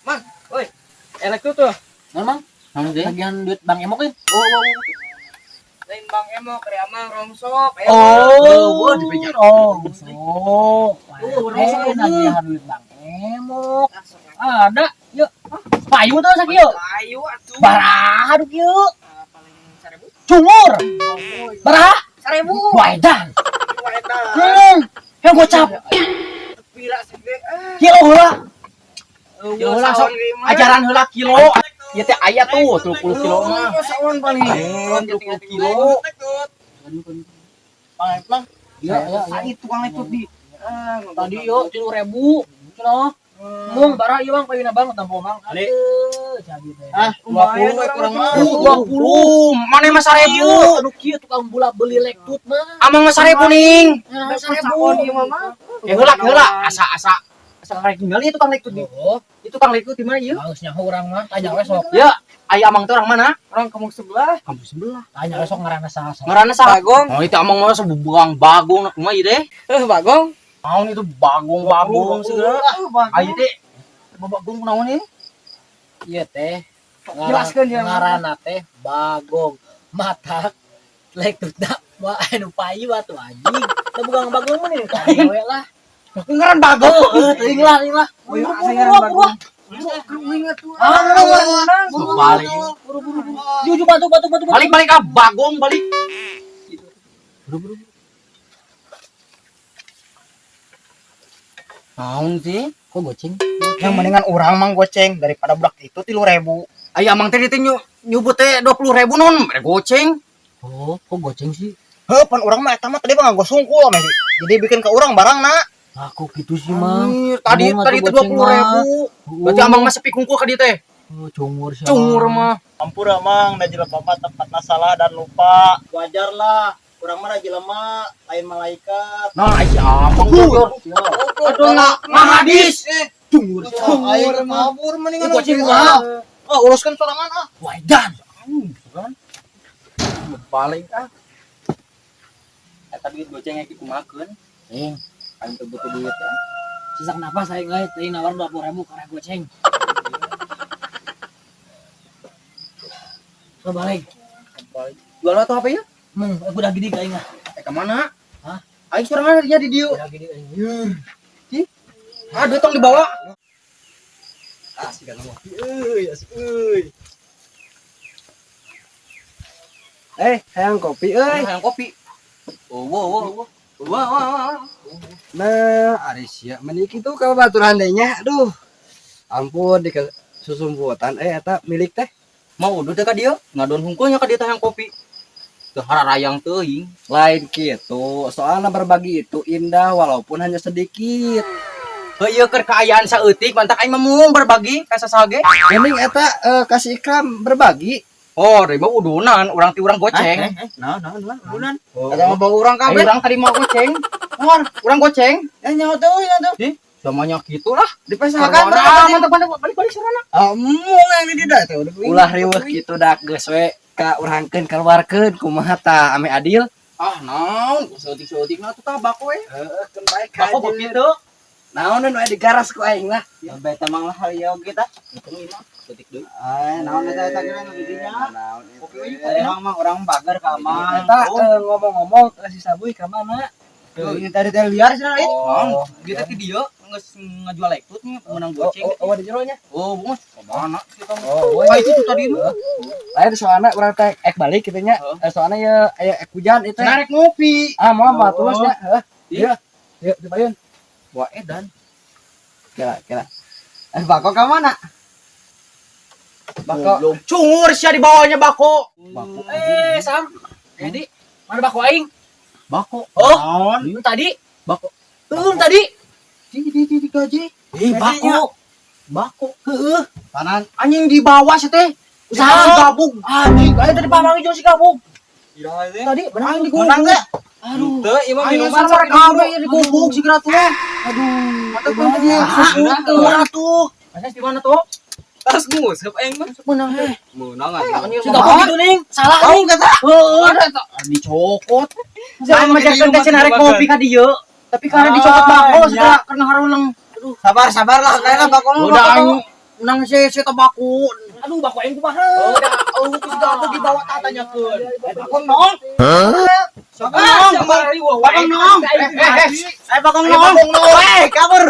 Mang, woi, enak tuh. Memang bagian duit Bang Emok kan? Lain Bang Emo kaya amang rongsok. Dipikir rongsok. Nagihan duit Bang Emok. Ada, yuk. Payu tuh sak yuk. Ayo atuh. Baraha duk yuk. Paling 1000. Cungur. Baraha? 1000. Waedan. Waedan. Yang gocap. Pira segede. Kilo heula. Yo langsung Ajaran heula kilo. Ieu teh aya tuh 30 kilo mah. Sawan paling. 30 kilo. Bang, Ya, itu tukang lekut di. tadi yuk 3000. Cenah. Mung bara ieu Bang payuna Bang tampo Bang. Aduh, jadi teh. 20 kurang mah. 20 mana mah 1000 Aduh kieu tukang bola beli lektut mah. amang mah 1000 ning 1000 ieu mah. heula asa karek tinggal itu tukang lektut Oh, itu tukang lektut di mana ieu bagusnya urang mah tanya we sok. ya aya amang teh orang mana Orang kampung sebelah. kampus sebelah Tanya we sok ngaranna saha. ngaranna saha Bagong. oh itu amang mah sebuang bagong kumaha ieu teh Bagong. naon itu bagong segala ayo teh bagong naon ieu Ieu teh Jelaskeun ya. ngaranna teh bagong mata lektutna wah anu payu atuh anjing. Da bugang bagong mah nih tanya we lah. ngaran bagong Teuing lah. Oh, iya, saya bagong. balik Juju batu. balik ah bagong balik naon sih Kok goceng? Yang mendingan orang mang goceng daripada budak itu 3000. aya amang teh teh nyubut teh 20.000 non mere goceng Oh, kok goceng sih? Heuh, pan urang mah eta mah tadi mah nganggo sungkul mah. Jadi bikin ke urang barang na. Aku gitu sih, Mang. Tadi Ngomong tadi atuh itu goceng 20.000 berarti amang mah sepi kungkul ka dieu teh Oh, cungur sih. cungur mah Ampura mang, da jelema tempatna salah dan lupa. Wajar lah. Urang mah da jelema lain malaikat. nah aya amang jujur aduh nah hadis Cungur kabur mendingan Goceng mah. Uruskan sorangan ah. Waidan. balik ah eta duit gocengnya kitu makeun aing teu butuh duit ya Sisa kenapa saya nggak tadi nawar 20.000 karena goceng. So balik. jual atau apa ya Aku udah gini kayaknya. ke mana Hah? aing sorangan dia di dieu Udah gini kayaknya. duit tong dibawa Asik kan mah. Asik euy. Hayang kopi euy. yang kopi wah Nah, ari sia meuni kitu ka baturan deui nya. Aduh. Ampun di susumbutan eta milik teh. mau udah teh ka dieu ngadon hungkulnya ka dieu teh yang kopi teu hararayang teuing Lain kitu, soalnya berbagi itu indah walaupun hanya sedikit. heuh keur kaayaan saeutik mantak aing mah berbagi ka sasage Mending eta kasih ikram berbagi. oh dari mah udunan urang ti urang goceng Nah, udunan. ada mah bawa urang kabeh urang tadi mau goceng urang goceng Nyaho tuh, samanya gitu lah dipesakan mantap balik sarana yang di dieu teh ulah riweuh kitu dak geus we ka urangkeun keluarkeun kumaha ta ame adil. naon seutik na tuh tabak we Heeh, keun baik bako begitu Naon we digaras ku aing lah. beta mang lah harieu kita itu mah seutik deui Naon eta kira nu didinya? emang mah urang bager ka mang Eta ngomong-ngomong si Sabuy ka mana? Ini tadi teh liar cenah lain. naon kita ti dieu geus ngajual lektut nya pemenang goceng Oh, di jero nya. oh bos mana kita Oh, itu tuh tadi mah lain soalnya urang teh balik kitu nya. Soalnya ya aya hujan itu. narek ngopi Moal batus nya. Heeh. Iya. Yuk, dipayun. wah edan Kira. Bako ka mana? Bako. cungur sia di bawahnya bako Sam. Jadi mana bako aing? bako Oh, tadi. bako Tadi. di gaji Bako. bako Heeh. Panan. anjing di bawah sih teh usaha si gabung Anjing, ayo tadi pamangi jeung si Kabung. tadi benar di Menang gubuk enggak? Aduh. Teu ieu mah ayo minuman sampai kabe di gubuk si kira tuh Aduh. mata pun tadi Nah, tuh mana tuh masih di mana tuh Tas ngusep aing mah. Menang teh. Meunang Si Gabung gitu ning, salah ning. Heueuh. Dicokot. Saya majarkan teh cenah rek ngopi ka dieu. Tapi karena dicopot bako segala karena haruleng. Sabar lah kayaknya bakal Udah aing menang si tabaku. Aduh bako aing kumaha? Si Gabung dibawa tatanyakeun. Bakong nong. sabar Bakong nong. Bakong nong. Kabur.